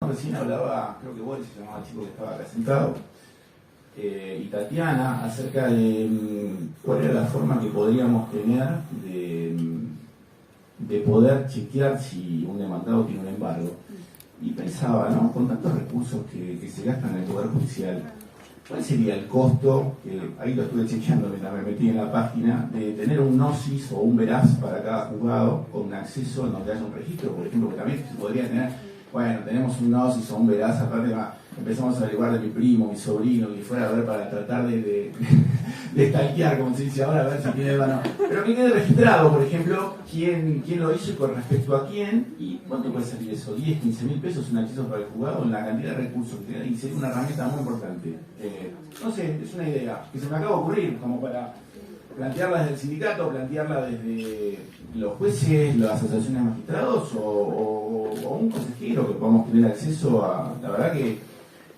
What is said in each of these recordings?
recién hablaba, creo que Boris se llamaba el chico que estaba acá sentado, y Tatiana, acerca de cuál era la forma que podríamos tener de poder chequear si un demandado tiene un embargo. Y pensaba, ¿no? Con tantos recursos que se gastan en el Poder Judicial, ¿cuál sería el costo? Ahí lo estuve chequeando mientras me metí en la página, de tener un NOSIS o un veraz para cada juzgado con un acceso en donde haya un registro, por ejemplo, que también se podría tener, bueno, tenemos un NOSIS o un veraz, aparte empezamos a averiguar de mi primo, mi sobrino, que fuera a ver para tratar de stalkear, como se dice ahora, a ver si tiene o no. Pero que quede registrado, por ejemplo, quién lo hizo y con respecto a quién, y cuánto puede salir eso, 10, 15 mil pesos un acceso para el juzgado en la cantidad de recursos que tiene, y sería una herramienta muy importante. No sé, es una idea que se me acaba de ocurrir, como para plantearla desde el sindicato, plantearla desde los jueces, las asociaciones de magistrados o un consejero que podamos tener acceso a. La verdad que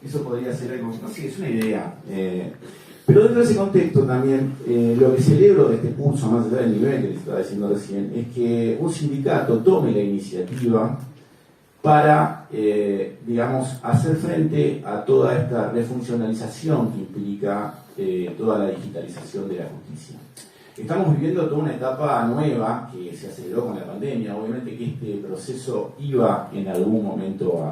eso podría ser algo, no sé, es una idea. Pero dentro de ese contexto también, lo que celebro de este curso, más allá del nivel que les estaba diciendo recién, es que un sindicato tome la iniciativa para, digamos, hacer frente a toda esta refuncionalización que implica toda la digitalización de la justicia. Estamos viviendo toda una etapa nueva que se aceleró con la pandemia. Obviamente que este proceso iba en algún momento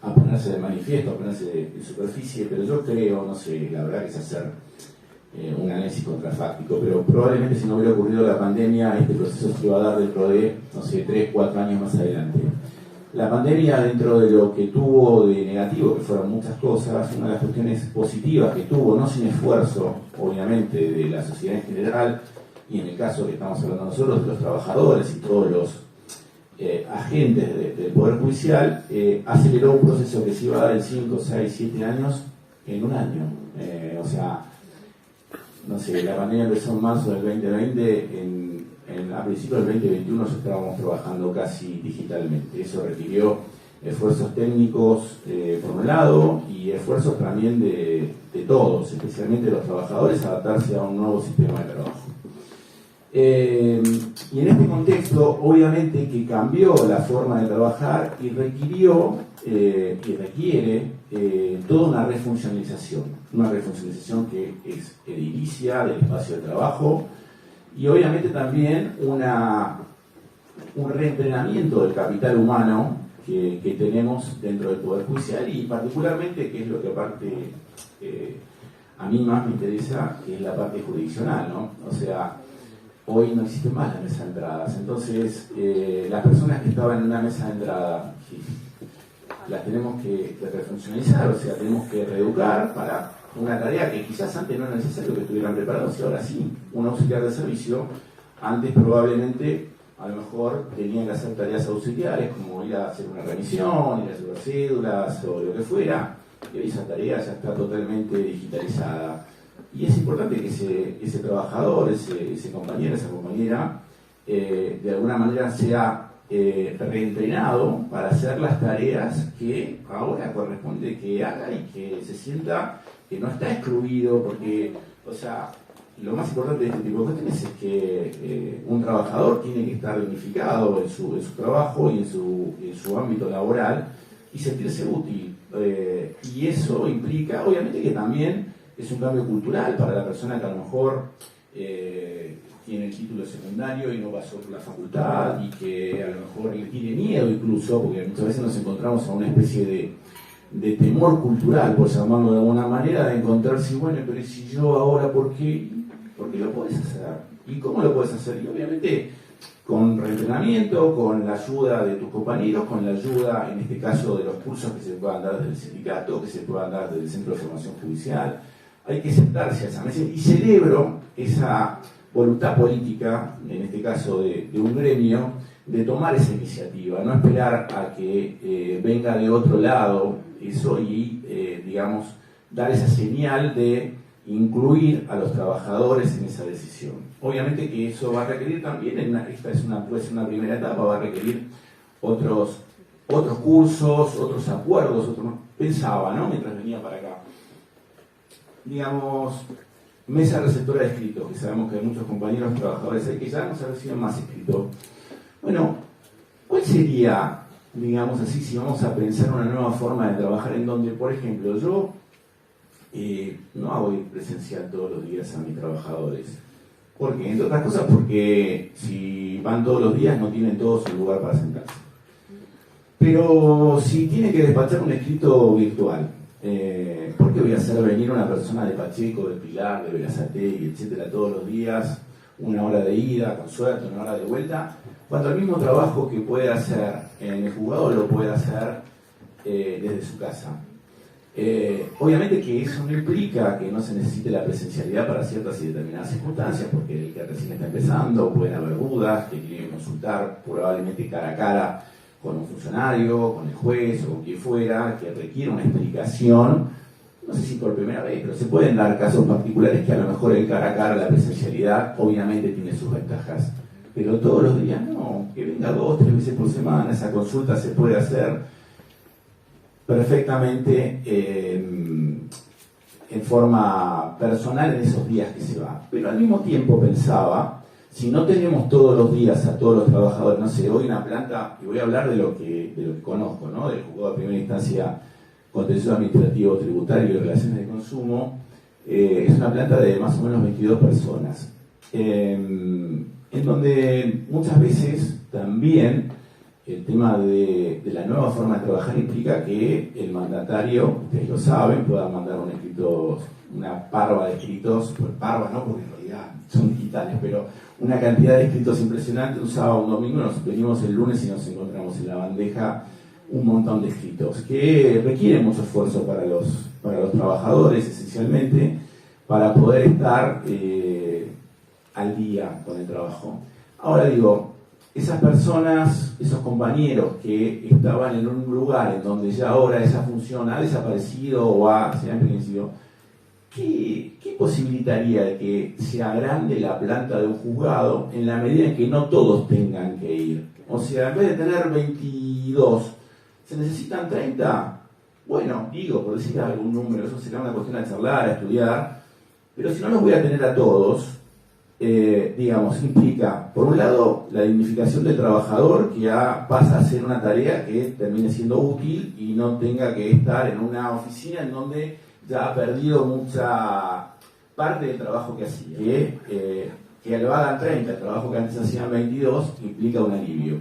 a ponerse de manifiesto, a ponerse en superficie, pero yo creo, no sé, la verdad que es hacer un análisis contrafáctico, pero probablemente si no hubiera ocurrido la pandemia, este proceso se iba a dar dentro de, no sé, 3, 4 años más adelante. La pandemia, dentro de lo que tuvo de negativo, que fueron muchas cosas, una de las cuestiones positivas que tuvo, no sin esfuerzo, obviamente, de la sociedad en general, y en el caso que estamos hablando nosotros, de los trabajadores y todos los agentes del Poder Judicial, aceleró un proceso que se iba a dar en 5, 6, 7 años en un año. O sea, no sé, la pandemia empezó en marzo del 2020, a principios del 2021 ya estábamos trabajando casi digitalmente. Eso requirió esfuerzos técnicos por un lado y esfuerzos también de todos, especialmente de los trabajadores, adaptarse a un nuevo sistema de trabajo. Y en este contexto, obviamente que cambió la forma de trabajar y requirió y requiere toda una refuncionalización que es edilicia del espacio de trabajo y obviamente también un reentrenamiento del capital humano que tenemos dentro del Poder Judicial y particularmente, que es lo que aparte a mí más me interesa, que es la parte jurisdiccional, ¿no? O sea, hoy no existe más la mesa de entradas, entonces las personas que estaban en una mesa de entrada las tenemos que refuncionalizar, o sea, tenemos que reeducar para una tarea que quizás antes no era necesario que estuvieran preparados y ahora sí. Un auxiliar de servicio antes probablemente a lo mejor tenían que hacer tareas auxiliares como ir a hacer una remisión, ir a hacer cédulas o lo que fuera, y hoy esa tarea ya está totalmente digitalizada. Y es importante que ese trabajador, ese compañero, esa compañera, de alguna manera sea reentrenado para hacer las tareas que ahora corresponde que haga y que se sienta que no está excluido, porque, o sea, lo más importante de este tipo de cuestiones es que un trabajador tiene que estar dignificado en su trabajo y en su ámbito laboral y sentirse útil. Y eso implica, obviamente, que también es un cambio cultural para la persona que a lo mejor tiene el título secundario y no pasó por la facultad y que a lo mejor le tiene miedo incluso, porque muchas veces nos encontramos a una especie de temor cultural, por llamarlo de alguna manera, de encontrarse, bueno, pero si yo ahora, ¿por qué lo puedes hacer? ¿Y cómo lo puedes hacer? Y obviamente con reentrenamiento, con la ayuda de tus compañeros, con la ayuda, en este caso, de los cursos que se puedan dar desde el sindicato, que se puedan dar desde el Centro de Formación Judicial. Hay que sentarse a esa mesa y celebro esa voluntad política, en este caso de un gremio, de tomar esa iniciativa, no esperar a que venga de otro lado eso y, digamos, dar esa señal de incluir a los trabajadores en esa decisión. Obviamente que eso va a requerir también, puede ser una primera etapa, va a requerir otros cursos, otros acuerdos, pensaba, ¿no?, mientras venía para acá. Digamos, mesa receptora de escritos, que sabemos que hay muchos compañeros trabajadores ahí que ya no se reciben más escritos. Bueno, ¿cuál sería digamos así, si vamos a pensar una nueva forma de trabajar en donde, por ejemplo, yo no hago ir presencial todos los días a mis trabajadores. ¿Por qué? Entre otras cosas porque si van todos los días no tienen todos un lugar para sentarse. Pero si tiene que despachar un escrito virtual, ¿por qué voy a hacer venir una persona de Pacheco, de Pilar, de Berazategui, etcétera, todos los días, una hora de ida, con suerte, una hora de vuelta, cuando el mismo trabajo que puede hacer en el juzgado lo puede hacer desde su casa? Obviamente que eso no implica que no se necesite la presencialidad para ciertas y determinadas circunstancias, porque el que recién está empezando, pueden haber dudas, que tiene que consultar probablemente cara a cara con un funcionario, con el juez o con quien fuera, que requiere una explicación, no sé si por primera vez, pero se pueden dar casos particulares que a lo mejor el cara a cara, la presencialidad, obviamente tiene sus ventajas, pero todos los días no, que venga 2 o 3 veces por semana, esa consulta se puede hacer perfectamente en forma personal en esos días que se va. Pero al mismo tiempo pensaba, si no tenemos todos los días a todos los trabajadores, no sé, hoy una planta, y voy a hablar de lo que conozco, ¿no? Del juzgado de primera instancia contencioso administrativo, tributario y relaciones de consumo, es una planta de más o menos 22 personas, en donde muchas veces también el tema de la nueva forma de trabajar implica que el mandatario, ustedes lo saben, pueda mandar un escrito, una parva de escritos, pues parva no, porque en realidad son digitales, pero una cantidad de escritos impresionante, un sábado, un domingo, nos venimos el lunes y nos encontramos en la bandeja un montón de escritos, que requieren mucho esfuerzo para los trabajadores, esencialmente, para poder estar al día con el trabajo. Ahora digo, esas personas, esos compañeros que estaban en un lugar en donde ya ahora esa función ha desaparecido o se ha envejecido, ¿qué posibilitaría de que se agrande la planta de un juzgado en la medida en que no todos tengan que ir? O sea, en vez de tener 22, ¿se necesitan 30? Bueno, digo, por decir algún número, eso será una cuestión a charlar, a estudiar, pero si no los voy a tener a todos, digamos, implica, por un lado, la dignificación del trabajador, que ya pasa a ser una tarea que termine siendo útil y no tenga que estar en una oficina en donde ya ha perdido mucha parte del trabajo que hacía. Que lo hagan 30, el trabajo que antes hacían 22, implica un alivio.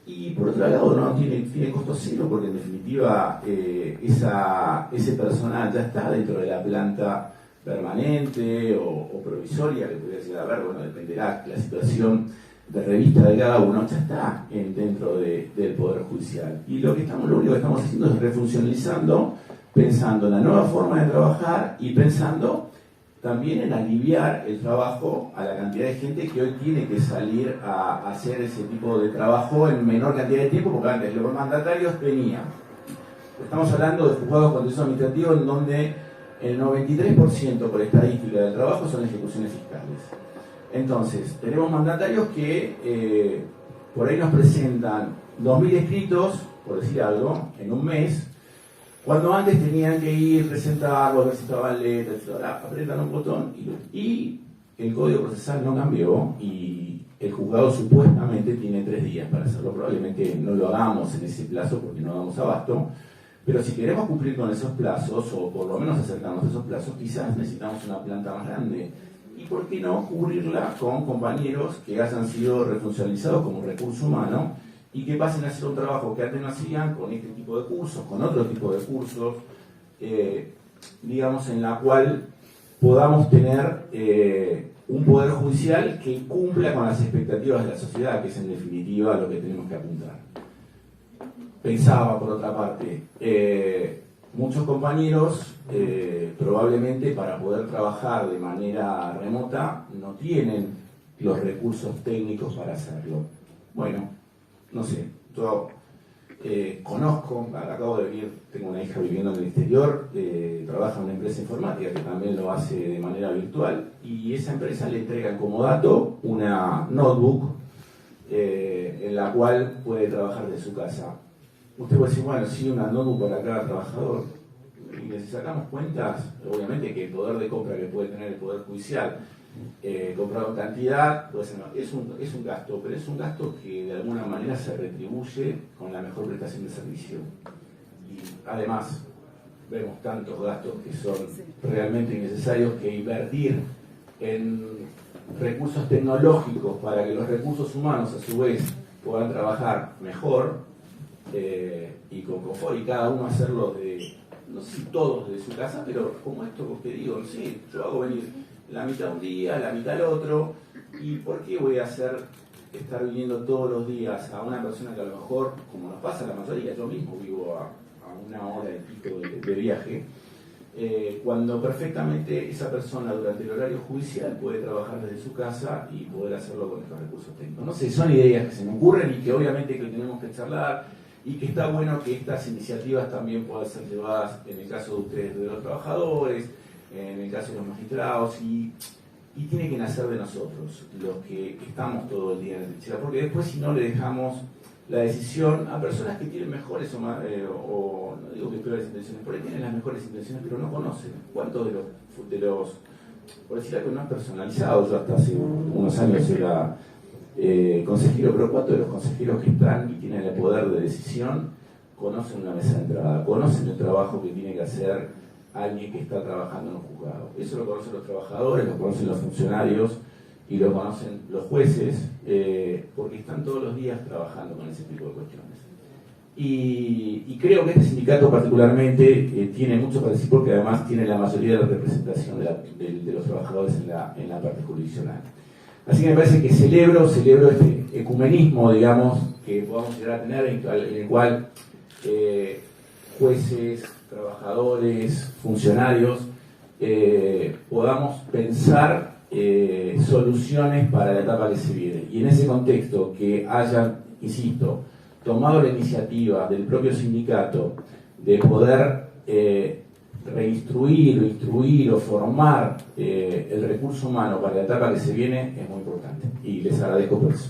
Y por otro lado, no tiene costo cero, porque en definitiva ese personal ya está dentro de la planta permanente o provisoria, que podría llegar a ver, bueno, dependerá la situación de revista de cada uno, ya está dentro del Poder Judicial. Y lo único que estamos haciendo es refuncionalizando, pensando en la nueva forma de trabajar y pensando también en aliviar el trabajo a la cantidad de gente que hoy tiene que salir a hacer ese tipo de trabajo en menor cantidad de tiempo, porque antes los mandatarios tenían. Estamos hablando de juzgados contenciosos administrativos en donde el 93% por estadística del trabajo son ejecuciones fiscales. Entonces, tenemos mandatarios que por ahí nos presentan 2.000 escritos, por decir algo, en un mes, cuando antes tenían que ir, presentarlos, ver si estaban letras, apretan un botón y el Código Procesal no cambió y el juzgado supuestamente tiene 3 días para hacerlo. Probablemente no lo hagamos en ese plazo porque no damos abasto, pero si queremos cumplir con esos plazos, o por lo menos acercarnos a esos plazos, quizás necesitamos una planta más grande. ¿Y por qué no cubrirla con compañeros que hayan sido refuncionalizados como recurso humano y que pasen a hacer un trabajo que antes no hacían con este tipo de cursos, con otro tipo de cursos, digamos, en la cual podamos tener un poder judicial que cumpla con las expectativas de la sociedad, que es en definitiva lo que tenemos que apuntar? Pensaba, por otra parte, muchos compañeros probablemente para poder trabajar de manera remota no tienen los recursos técnicos para hacerlo. Bueno, no sé, yo conozco, acabo de venir, tengo una hija viviendo en el exterior, trabaja en una empresa informática que también lo hace de manera virtual, y esa empresa le entrega como dato una notebook en la cual puede trabajar de su casa. Usted puede decir, bueno, sí, una notebook para cada trabajador. Y si sacamos cuentas, obviamente que el poder de compra que puede tener el Poder Judicial comprado en cantidad, pues no, es un gasto, pero es un gasto que de alguna manera se retribuye con la mejor prestación de servicio. Y además, vemos tantos gastos que son realmente innecesarios que invertir en recursos tecnológicos para que los recursos humanos a su vez puedan trabajar mejor y con confort y cada uno hacerlo no sé si todos de su casa, pero como esto que digo, sí, yo hago venir la mitad un día, la mitad el otro, y ¿por qué voy a estar viniendo todos los días a una persona que a lo mejor, como nos pasa a la mayoría, yo mismo vivo a una hora y pico de viaje, cuando perfectamente esa persona durante el horario judicial puede trabajar desde su casa y poder hacerlo con estos recursos técnicos? No sé, son ideas que se me ocurren y que obviamente que tenemos que charlar y que está bueno que estas iniciativas también puedan ser llevadas, en el caso de ustedes, de los trabajadores, en el caso de los magistrados, y tiene que nacer de nosotros, los que estamos todo el día en la trinchera, porque después si no le dejamos la decisión a personas que tienen mejores o no digo que peores intenciones, por ahí tienen las mejores intenciones, pero no conocen. ¿Cuántos de los por decir algo no es personalizado, yo hasta hace unos años era consejero, pero ¿cuántos de los consejeros que están y tienen el poder de decisión conocen una mesa de entrada, conocen el trabajo que tiene que hacer alguien que está trabajando en un juzgado? Eso lo conocen los trabajadores, lo conocen los funcionarios y lo conocen los jueces, porque están todos los días trabajando con ese tipo de cuestiones. Y creo que este sindicato particularmente tiene mucho para decir, porque además tiene la mayoría de la representación de los trabajadores en la parte jurisdiccional. Así que me parece que celebro este ecumenismo, digamos, que podamos llegar a tener, en el cual jueces, trabajadores, funcionarios, podamos pensar soluciones para la etapa que se viene. Y en ese contexto que hayan, insisto, tomado la iniciativa del propio sindicato de poder reinstruir o instruir o formar el recurso humano para la etapa que se viene es muy importante. Y les agradezco por eso.